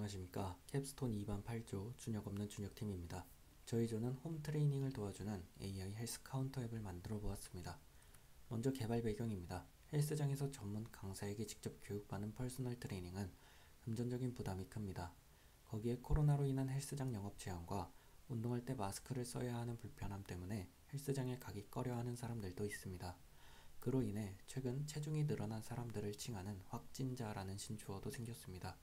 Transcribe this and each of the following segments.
안녕하십니까. 캡스톤 2반 8조 준혁 없는 준혁팀입니다. 저희 조는 홈 트레이닝을 도와주는 AI 헬스 카운터 앱을 만들어 보았습니다. 먼저 개발 배경입니다. 헬스장에서 전문 강사에게 직접 교육받는 퍼스널 트레이닝은 금전적인 부담이 큽니다. 거기에 코로나로 인한 헬스장 영업 제한과 운동할 때 마스크를 써야 하는 불편함 때문에 헬스장에 가기 꺼려하는 사람들도 있습니다. 그로 인해 최근 체중이 늘어난 사람들을 칭하는 확진자라는 신조어도 생겼습니다.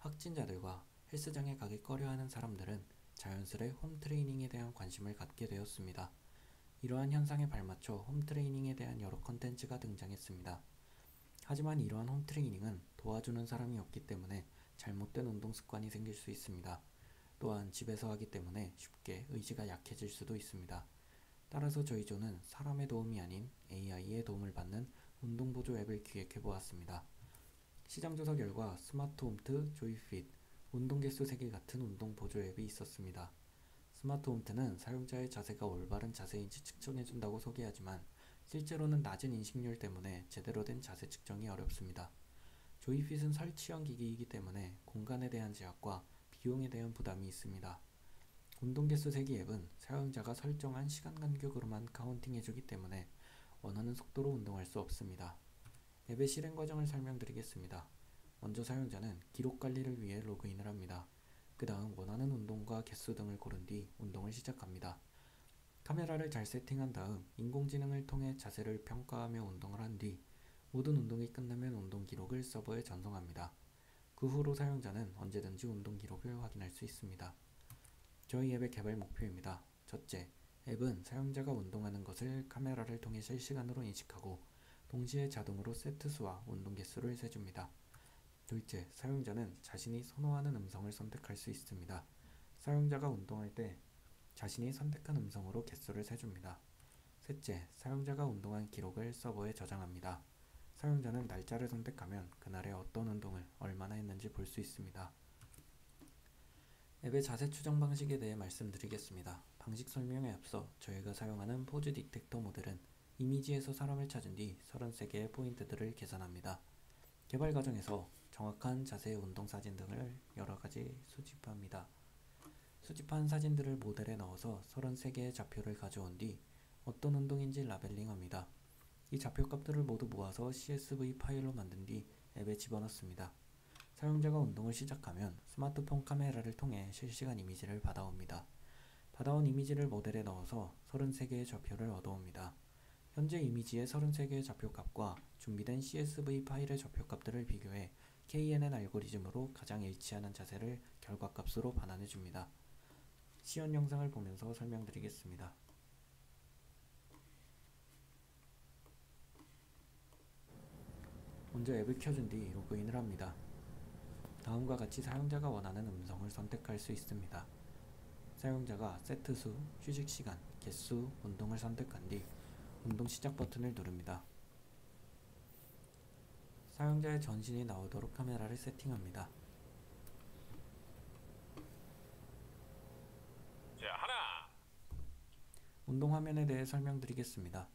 확진자들과 헬스장에 가기 꺼려하는 사람들은 자연스레 홈트레이닝에 대한 관심을 갖게 되었습니다. 이러한 현상에 발맞춰 홈트레이닝에 대한 여러 컨텐츠가 등장했습니다. 하지만 이러한 홈트레이닝은 도와주는 사람이 없기 때문에 잘못된 운동 습관이 생길 수 있습니다. 또한 집에서 하기 때문에 쉽게 의지가 약해질 수도 있습니다. 따라서 저희 조는 사람의 도움이 아닌 AI의 도움을 받는 운동보조 앱을 기획해 보았습니다. 시장조사 결과 스마트홈트, 조이핏, 운동개수 세기 같은 운동보조 앱이 있었습니다. 스마트홈트는 사용자의 자세가 올바른 자세인지 측정해준다고 소개하지만 실제로는 낮은 인식률 때문에 제대로 된 자세 측정이 어렵습니다. 조이핏은 설치형 기기이기 때문에 공간에 대한 제약과 비용에 대한 부담이 있습니다. 운동개수 세기 앱은 사용자가 설정한 시간 간격으로만 카운팅해주기 때문에 원하는 속도로 운동할 수 없습니다. 앱의 실행 과정을 설명드리겠습니다. 먼저 사용자는 기록 관리를 위해 로그인을 합니다. 그 다음 원하는 운동과 개수 등을 고른 뒤 운동을 시작합니다. 카메라를 잘 세팅한 다음 인공지능을 통해 자세를 평가하며 운동을 한 뒤 모든 운동이 끝나면 운동 기록을 서버에 전송합니다. 그 후로 사용자는 언제든지 운동 기록을 확인할 수 있습니다. 저희 앱의 개발 목표입니다. 첫째, 앱은 사용자가 운동하는 것을 카메라를 통해 실시간으로 인식하고 동시에 자동으로 세트 수와 운동 개수를 세줍니다. 둘째, 사용자는 자신이 선호하는 음성을 선택할 수 있습니다. 사용자가 운동할 때 자신이 선택한 음성으로 개수를 세줍니다. 셋째, 사용자가 운동한 기록을 서버에 저장합니다. 사용자는 날짜를 선택하면 그날에 어떤 운동을 얼마나 했는지 볼 수 있습니다. 앱의 자세 추정 방식에 대해 말씀드리겠습니다. 방식 설명에 앞서 저희가 사용하는 포즈 디텍터 모델은 이미지에서 사람을 찾은 뒤 33개의 포인트들을 계산합니다. 개발 과정에서 정확한 자세의 운동 사진 등을 여러가지 수집합니다. 수집한 사진들을 모델에 넣어서 33개의 좌표를 가져온 뒤 어떤 운동인지 라벨링합니다. 이 좌표값들을 모두 모아서 CSV 파일로 만든 뒤 앱에 집어넣습니다. 사용자가 운동을 시작하면 스마트폰 카메라를 통해 실시간 이미지를 받아옵니다. 받아온 이미지를 모델에 넣어서 33개의 좌표를 얻어옵니다. 현재 이미지의 33개의 좌표값과 준비된 CSV 파일의 좌표값들을 비교해 KNN 알고리즘으로 가장 일치하는 자세를 결과값으로 반환해줍니다. 시연 영상을 보면서 설명드리겠습니다. 먼저 앱을 켜준 뒤 로그인을 합니다. 다음과 같이 사용자가 원하는 음성을 선택할 수 있습니다. 사용자가 세트수, 휴식시간, 개수, 운동을 선택한 뒤 운동 시작 버튼을 누릅니다. 사용자의 전신이 나오도록 카메라를 세팅합니다. 자, 하나. 운동 화면에 대해 설명드리겠습니다.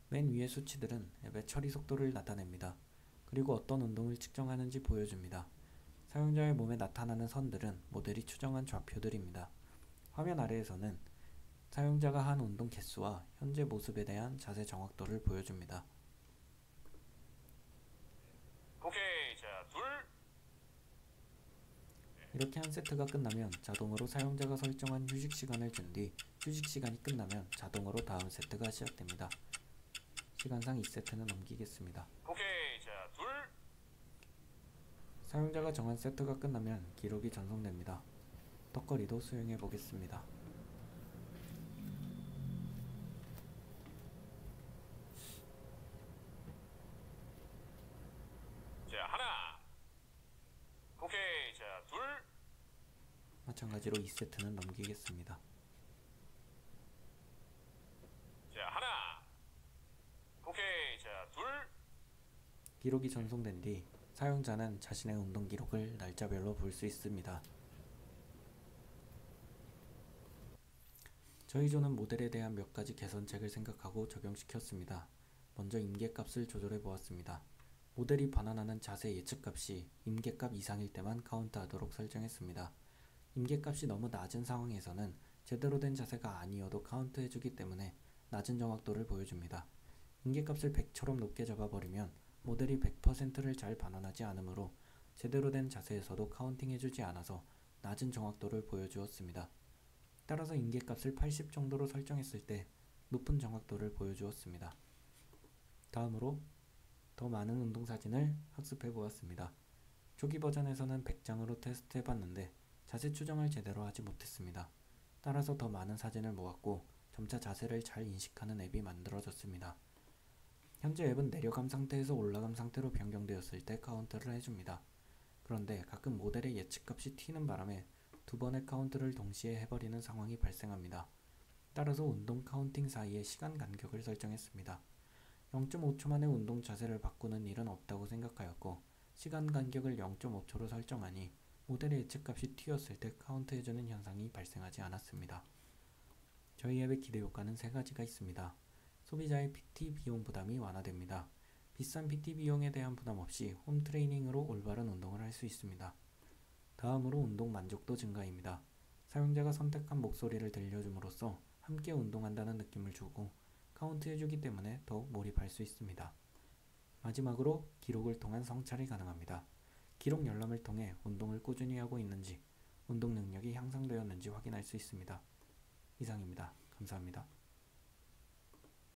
맨 위의 수치들은 앱의 처리 속도를 나타냅니다. 그리고 어떤 운동을 측정하는지 보여줍니다. 사용자의 몸에 나타나는 선들은 모델이 추정한 좌표들입니다. 화면 아래에서는 사용자가 한 운동 개수와 현재 모습에 대한 자세 정확도를 보여줍니다. 오케이. 자, 둘. 이렇게 한 세트가 끝나면 자동으로 사용자가 설정한 휴식 시간을 준 뒤 휴식 시간이 끝나면 자동으로 다음 세트가 시작됩니다. 시간상 2세트는 넘기겠습니다. 오케이. 자, 둘. 사용자가 정한 세트가 끝나면 기록이 전송됩니다. 턱걸이도 수행해 보겠습니다. 자, 하나. 오케이. 자, 둘. 마찬가지로 2세트는 넘기겠습니다. 자, 하나. 오케이. 자, 둘. 기록이 전송된 뒤 사용자는 자신의 운동 기록을 날짜별로 볼 수 있습니다. 저희 조는 모델에 대한 몇 가지 개선책을 생각하고 적용시켰습니다. 먼저 임계값을 조절해 보았습니다. 모델이 반환하는 자세 예측값이 임계값 이상일 때만 카운트하도록 설정했습니다. 임계값이 너무 낮은 상황에서는 제대로 된 자세가 아니어도 카운트해주기 때문에 낮은 정확도를 보여줍니다. 임계값을 100처럼 높게 잡아버리면 모델이 100%를 잘 반환하지 않으므로 제대로 된 자세에서도 카운팅해주지 않아서 낮은 정확도를 보여주었습니다. 따라서 임계값을 80 정도로 설정했을 때 높은 정확도를 보여주었습니다. 다음으로 더 많은 운동 사진을 학습해 보았습니다. 초기 버전에서는 100장으로 테스트해봤는데 자세 추정을 제대로 하지 못했습니다. 따라서 더 많은 사진을 모았고 점차 자세를 잘 인식하는 앱이 만들어졌습니다. 현재 앱은 내려감 상태에서 올라감 상태로 변경되었을 때 카운트를 해줍니다. 그런데 가끔 모델의 예측값이 튀는 바람에 두 번의 카운트를 동시에 해버리는 상황이 발생합니다. 따라서 운동 카운팅 사이에 시간 간격을 설정했습니다. 0.5초 만에 운동 자세를 바꾸는 일은 없다고 생각하였고 시간 간격을 0.5초로 설정하니 모델의 예측값이 튀었을 때 카운트해주는 현상이 발생하지 않았습니다. 저희 앱의 기대 효과는 세 가지가 있습니다. 소비자의 PT 비용 부담이 완화됩니다. 비싼 PT 비용에 대한 부담 없이 홈 트레이닝으로 올바른 운동을 할 수 있습니다. 다음으로 운동 만족도 증가입니다. 사용자가 선택한 목소리를 들려줌으로써 함께 운동한다는 느낌을 주고 카운트해주기 때문에 더욱 몰입할 수 있습니다. 마지막으로 기록을 통한 성찰이 가능합니다. 기록 열람을 통해 운동을 꾸준히 하고 있는지, 운동 능력이 향상되었는지 확인할 수 있습니다. 이상입니다. 감사합니다.